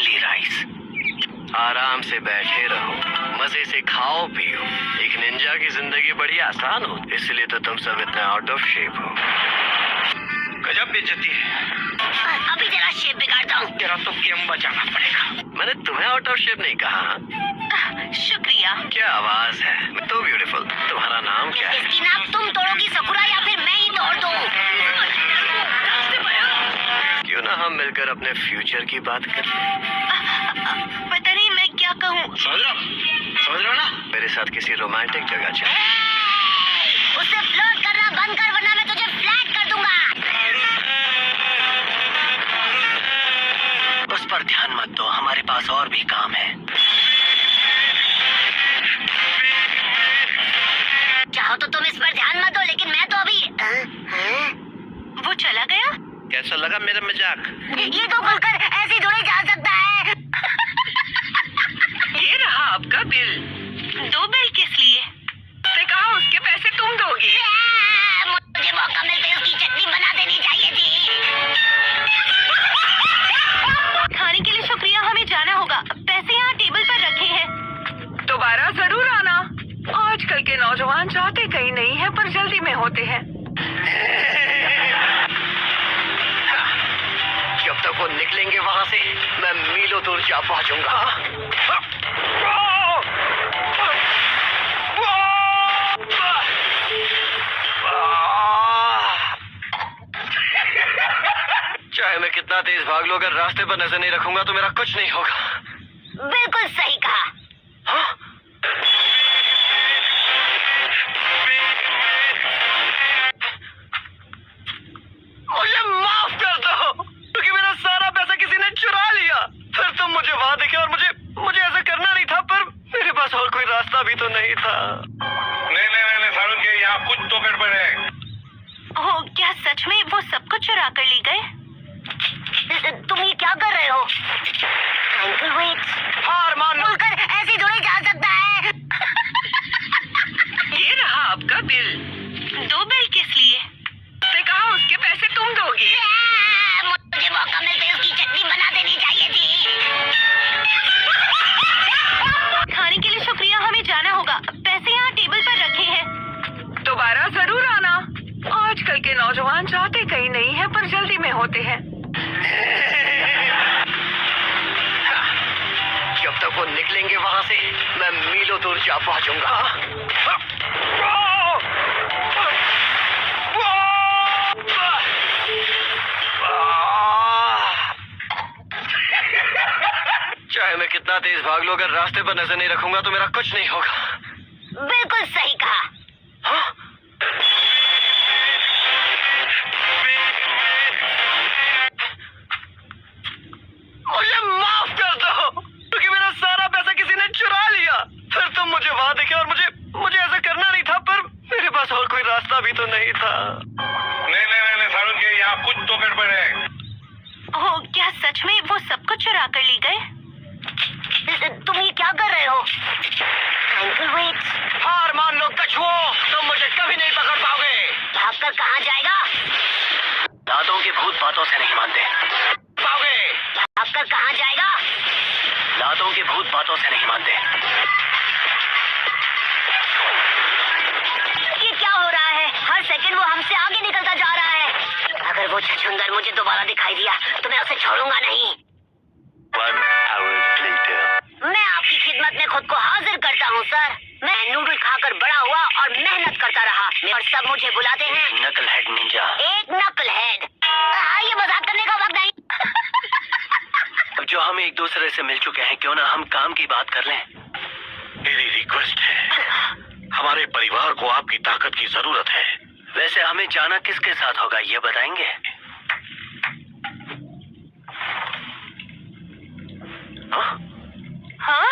Only rice. आराम से बैठे रहो, मजे से खाओ पियो। एक निंजा की जिंदगी बड़ी आसान हो, इसलिए तो तुम सब इतना आउट ऑफ शेप हो। गजब बेइज्जती है। अभी जरा शेप बिगाड़ता हूँ। तेरा तो गेम बचाना पड़ेगा। मैंने तुम्हें आउट ऑफ शेप नहीं कहा। शुक्रिया। क्या आवाज है, तो ब्यूटीफुल। तुम्हारा नाम क्या है? इसकी नाम तुम तोड़ोगी सकुरा या फिर मैं ही तोड़ दूँ? क्यों ना हम मिलकर अपने फ्यूचर की बात कर लें। पता नहीं मैं क्या कहूँ। समझ रहा ना? मेरे साथ किसी रोमांटिक जगह चल। उससे फ्लर्ट करना बंद कर, वरना मैं तुझे फ्लैट कर दूंगा। उस पर ध्यान मत दो, हमारे पास और भी काम है। चाहो तो तुम इस पर ध्यान मत दो, लेकिन मैं तो अभी वो चला गया। कैसा लगा मेरा मजाक? ये तो खुलकर ऐसे थोड़ी जा सकता है। ये रहा आपका बिल। 2 बिल किस लिए? उसने कहा उसके पैसे तुम दोगी। मुझे मौका मिलते उसकी चटनी बना देनी चाहिए थी। खाने के लिए शुक्रिया, हमें जाना होगा। पैसे यहाँ टेबल पर रखे हैं। दोबारा जरूर आना। आजकल के नौजवान चाहते कहीं नहीं है, पर जल्दी में होते हैं। जब तक वो निकलेंगे वहाँ से, मैं मीलों दूर जा पहुँचूंगा। चाहे मैं कितना तेज भाग लूं, अगर रास्ते पर नजर नहीं रखूंगा तो मेरा कुछ नहीं होगा। बिल्कुल सही कहा। हाँ? मुझे माफ कर दो, क्योंकि मेरा सारा पैसा किसी ने चुरा लिया। फिर तुम मुझे वहां देखे और मुझे ऐसा करना नहीं था, पर मेरे पास और कोई रास्ता भी तो नहीं था। नहीं सारुण के यहाँ कुछ तो गड़बड़ है। ओह, क्या सच में वो सब कुछ चुरा कर ले गए? तुम ये क्या कर रहे हो? अंकल वेट, हार मान लो। खुलकर ऐसे थोड़ी जा सकता है। ये रहा आपका बिल। 2 बिल किस लिए? उसने कहा उसके पैसे तुम दोगी। मुझे मौका मिलते उसकी चटनी बना देनी चाहिए थी। खाने के लिए शुक्रिया, हमें जाना होगा। पैसे यहाँ टेबल पर रखे हैं। दोबारा जरूर आना। आजकल के नौजवान चाहते कहीं नहीं है, पर जल्दी में होते हैं। जब तक वो निकलेंगे वहां से, मैं मीलों दूर जा पहुंचूंगा। चाहे मैं कितना तेज भाग लूं, अगर रास्ते पर नजर नहीं रखूंगा तो मेरा कुछ नहीं होगा। बिल्कुल सही कहा। हाँ? मुझे माफ कर दो, क्योंकि मेरा सारा पैसा किसी ने चुरा लिया। फिर तुम मुझे वहां देखे और मुझे ऐसा करना नहीं था, पर मेरे पास और कोई रास्ता भी तो नहीं था। नहीं सारुण के यहाँ कुछ तो गड़बड़ है। ओह, क्या सच में वो सब कुछ चुरा कर ले गए? तुम ये क्या कर रहे हो? अंकल वेट, हार मान लो कछुओं, तुम मुझे कभी नहीं पकड़ पाओगे। भागकर कहाँ जाएगा? दांतों के भूत बातों से नहीं मानते। पाओगे। भागकर कहाँ जाएगा? दांतों के भूत बातों से नहीं मानते। ये क्या हो रहा है? हर सेकंड वो हमसे आगे निकलता जा रहा है। अगर वो छछूंदर मुझे दोबारा दिखाई दिया तो मैं उसे छोड़ूंगा नहीं। 1 hour later. मैं आपकी खिदमत में खुद को हाजिर करता हूँ सर। मैं नूडल खाकर बड़ा हुआ और मेहनत करता रहा, और सब मुझे बुलाते हैं नकल हेड निंजा। एक नकल हेड। ये मजाक करने का वक्त नहीं। अब जो हम एक दूसरे से मिल चुके हैं, क्यों ना हम काम की बात कर लें। मेरी रिक्वेस्ट है, हमारे परिवार को आपकी ताकत की जरूरत है। वैसे हमें जाना किसके साथ होगा, ये बताएंगे? हाँ?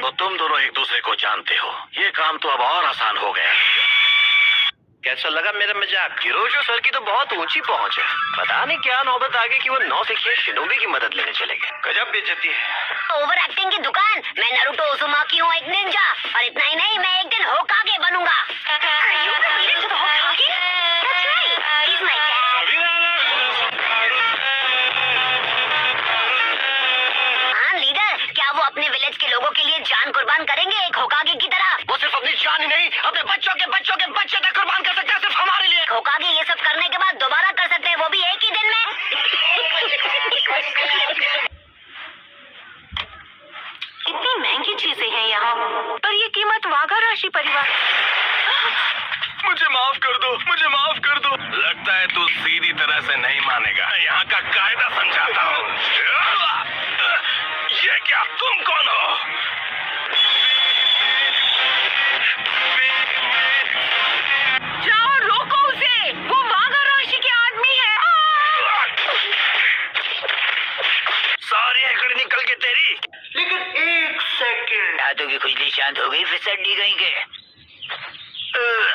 तो तुम दोनों एक दूसरे को जानते हो, ये काम तो अब और आसान हो गया। कैसा लगा मेरा मजाक? हिरोशो सर की तो बहुत ऊंची पहुंच है। पता नहीं क्या नौबत आ गई कि वो नौसिखिए शिनोबी की मदद लेने चले गए। गजब बेइज्जती है। ओवर एक्टिंग की दुकान। मैं नारुतो उज़ुमाकी हूँ, एक निंजा, और इतना ही नहीं, मैं एक दिन होकागे बनूंगा। That's right, he's my dad. कुर्बान करेंगे एक होकागे की तरह। वो सिर्फ अपनी जान ही नहीं, अपने बच्चों के तक कुर्बान कर सकता है, सिर्फ हमारे लिए। होकागे ये सब करने के बाद दोबारा कर सकते हैं, वो भी एक ही दिन में। इतनी महंगी चीजें हैं यहाँ, पर ये कीमत वाघा राशि परिवार। मुझे माफ कर दो, मुझे माफ कर दो। लगता है तू सीधी तरह से नहीं मानेगा। यहाँ का कायदा समझाता हूँ। ये क्या, तुम कौन हो? जाओ, रोको उसे, वो वाघा राशि के आदमी है। सारी एकड़ निकल के तेरी। लेकिन एक सेकंड, हाथों की खुजली शांत हो गई, फिर सड्डी गई के।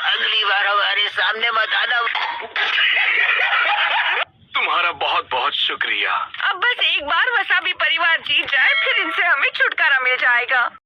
अगली बार हमारे सामने मत आना। तुम्हारा बहुत बहुत शुक्रिया। अब बस एक बार वसाबी परिवार जीत जाए, फिर इनसे हमें छुटकारा मिल जाएगा।